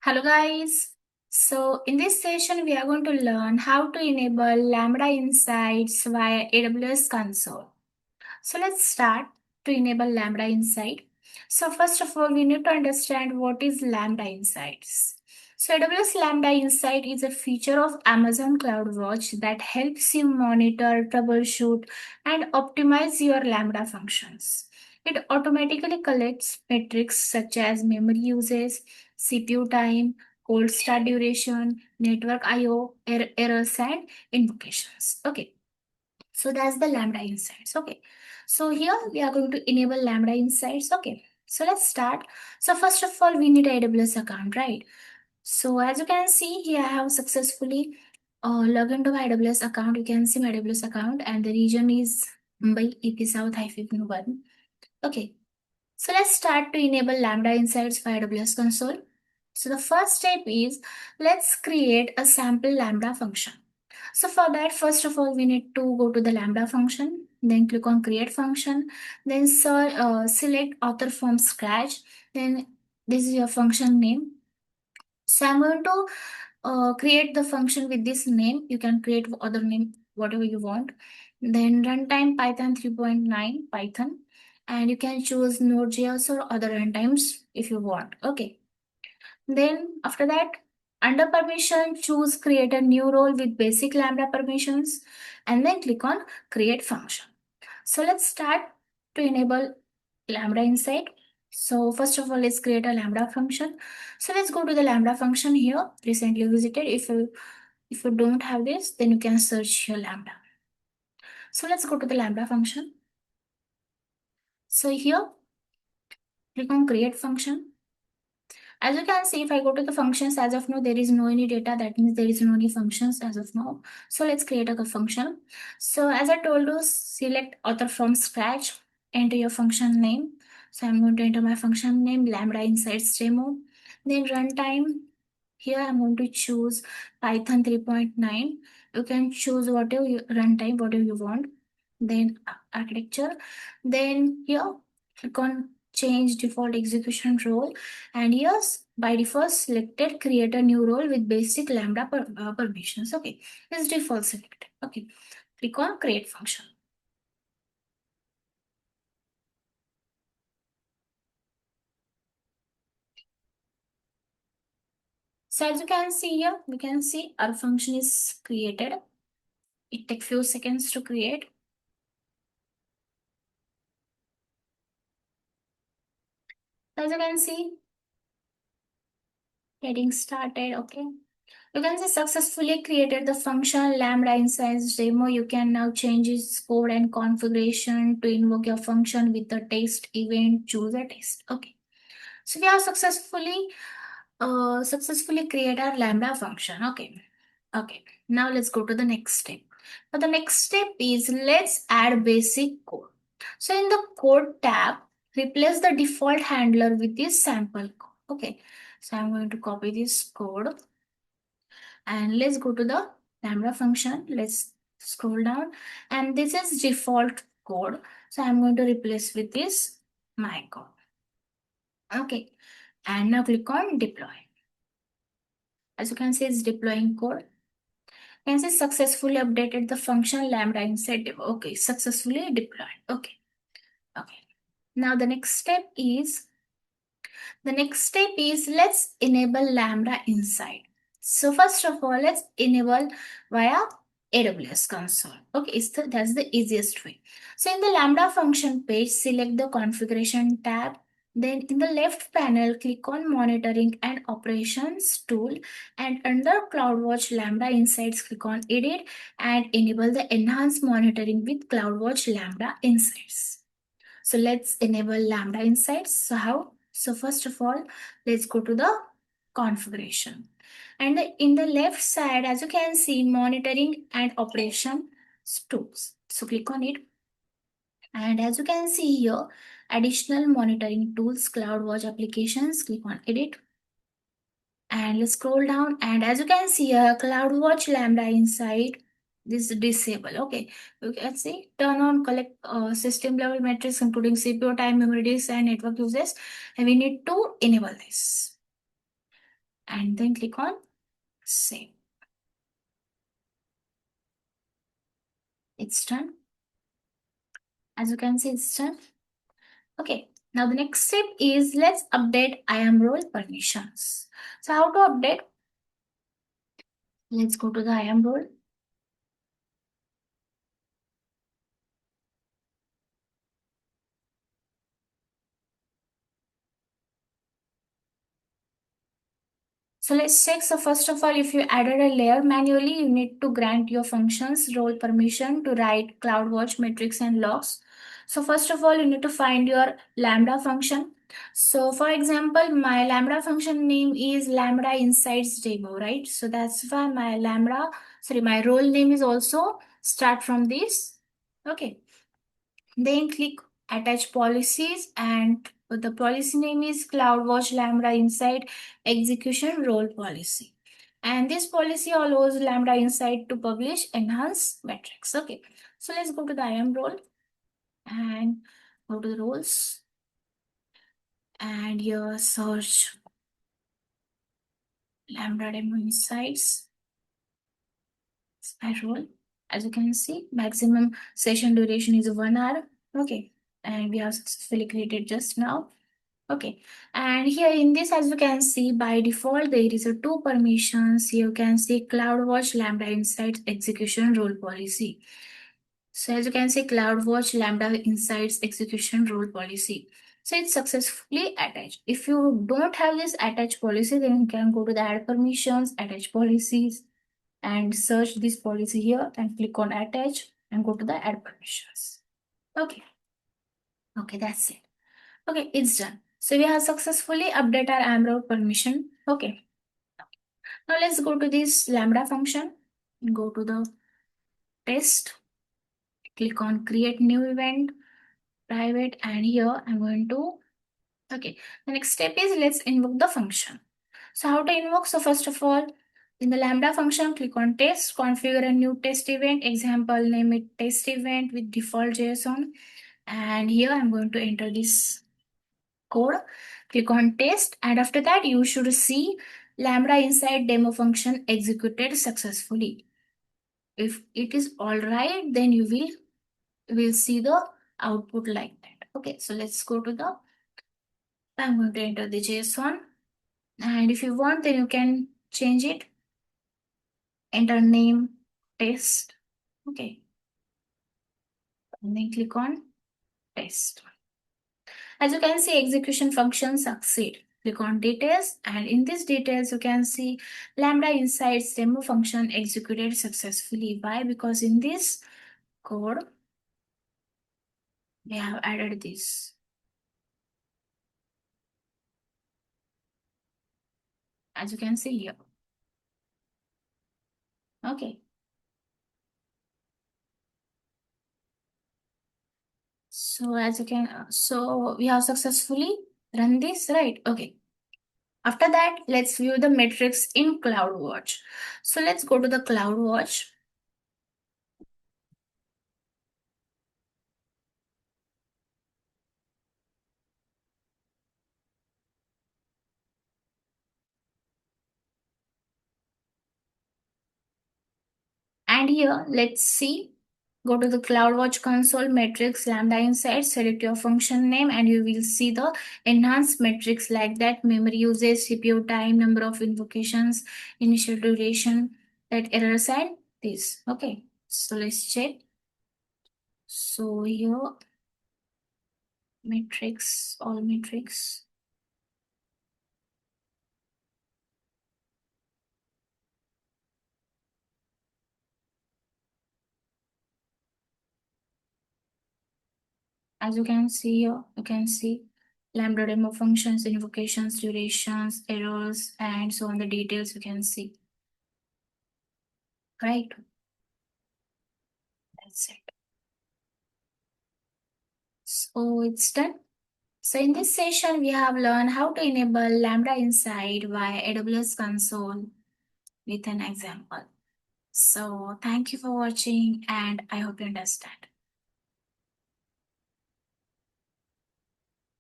Hello guys. So in this session we are going to learn how to enable Lambda Insights via AWS console. So let's start to enable Lambda Insight. So first of all we need to understand what is Lambda Insights. So AWS Lambda Insight is a feature of Amazon CloudWatch that helps you monitor, troubleshoot and optimize your Lambda functions. It automatically collects metrics such as memory usage, CPU time, cold start duration, network IO, errors, and invocations. Okay, so that's the Lambda Insights. Okay, so here we are going to enable Lambda Insights. Okay, so let's start. So first of all, we need a AWS account, right? So as you can see here, I have successfully logged into my AWS account. You can see my AWS account, and the region is Mumbai, AP South -1. Okay, so let's start to enable Lambda Insights for AWS console. So the first step is let's create a sample Lambda function. So for that, first of all, we need to go to the Lambda function, then click on create function, then select author from scratch, then this is your function name. So I'm going to create the function with this name. You can create other name, whatever you want. Then runtime Python 3.9 Python, and you can choose Node.js or other runtimes if you want. Okay. Then after that, under permission, choose create a new role with basic Lambda permissions, and then click on create function. So let's start to enable Lambda Insight. So first of all, let's create a Lambda function. So let's go to the Lambda function here, recently visited. If you don't have this, then you can search your Lambda. So let's go to the Lambda function. So here, click on create function. As you can see, if I go to the functions as of now, there is no any data. That means there is no any functions as of now. So let's create a function. So as I told you, select author from scratch, enter your function name. So I'm going to enter my function name, Lambda Insights Demo. Then runtime. Here I'm going to choose Python 3.9. You can choose whatever runtime, whatever you want. Then architecture. Then here, click on change default execution role, and yes, by default selected create a new role with basic Lambda permissions. Okay, it's default selected. Okay, click on create function. So as you can see here, we can see our function is created. It takes few seconds to create. As you can see, getting started. Okay, you can see successfully created the function Lambda Insights Demo. You can now change its code and configuration to invoke your function with the test event. Choose a test. Okay, so we have successfully create our Lambda function. Okay, okay. Now let's go to the next step. Now the next step is let's add basic code. So in the code tab, replace the default handler with this sample code. Okay, so I'm going to copy this code and let's go to the Lambda function. Let's scroll down, and this is default code. So I'm going to replace with this my code. Okay, and now click on deploy. As you can see, it's deploying code. You can see successfully updated the function Lambda inside dev. Okay, successfully deployed. Okay, okay. Now the next step is let's enable Lambda inside. So first of all, let's enable via AWS console. Okay, that's the easiest way. So in the Lambda function page, select the configuration tab. Then in the left panel, click on monitoring and operations tool. And under CloudWatch Lambda Insights, click on edit and enable the enhanced monitoring with CloudWatch Lambda Insights. So let's enable Lambda Insights. So how? So first of all, let's go to the configuration. And in the left side, as you can see, monitoring and operation tools. So click on it. And as you can see here, additional monitoring tools, CloudWatch applications, click on edit. And let's scroll down. And as you can see here, CloudWatch Lambda inside this disable. Okay, you can see turn on collect system level metrics including CPU time, memory disk, and network uses. And we need to enable this. and then click on save. It's done. As you can see, it's done. Okay, now the next step is let's update IAM role permissions. So how to update? Let's go to the IAM role. So let's check. So first of all, if you added a layer manually, you need to grant your functions role permission to write CloudWatch metrics and logs. So first of all, you need to find your Lambda function. So for example, my Lambda function name is Lambda Insights Demo, right? So that's why my role name is also start from this. Okay. Then click attach policies and the policy name is CloudWatch Lambda Insight Execution Role Policy. And this policy allows Lambda Insight to publish enhanced metrics. Okay, so let's go to the IAM role and go to the roles and here search Lambda Demo Insights. My role. As you can see, maximum session duration is 1 hour. Okay, and we have successfully created just now. Okay, and here in this, as you can see, by default, there is a two permissions. You can see CloudWatch Lambda Insights Execution Role Policy. So as you can see, CloudWatch Lambda Insights Execution Role Policy. So it's successfully attached. If you don't have this attach policy, then you can go to the add permissions, attach policies, and search this policy here and click on attach and go to the add permissions. Okay. Okay, that's it. Okay, it's done. So we have successfully updated our AMROW permission. Okay. Now let's go to this Lambda function. Go to the test. Click on create new event, private, and here I'm going to. Okay. The next step is let's invoke the function. So how to invoke? So first of all, in the Lambda function, click on test, configure a new test event. Example, name it test event with default JSON. And here I'm going to enter this code, click on test, and after that you should see Lambda Insight demo function executed successfully. If it is all right, then you will see the output like that. Okay, so let's go to the, I'm going to enter the JSON, and if you want, then you can change it. Enter name test. Okay, and then click on test. As you can see, execution function succeed. Click on details, and in this details you can see Lambda Insights demo function executed successfully. Why? Because in this code we have added this. As you can see here. Okay. So as you can, so we have successfully run this, right? Okay. After that, let's view the metrics in CloudWatch. So let's go to the CloudWatch. And here, let's see. Go to the CloudWatch console, metrics, Lambda Insights, select your function name, and you will see the enhanced metrics like that: memory usage, CPU time, number of invocations, initial duration, that errors, and this. Okay, so let's check. So here, metrics, all metrics. As you can see here, you can see Lambda demo functions, invocations, durations, errors, and so on the details you can see. Right? That's it. So it's done. So in this session, we have learned how to enable Lambda Insight via AWS console with an example. So thank you for watching and I hope you understand.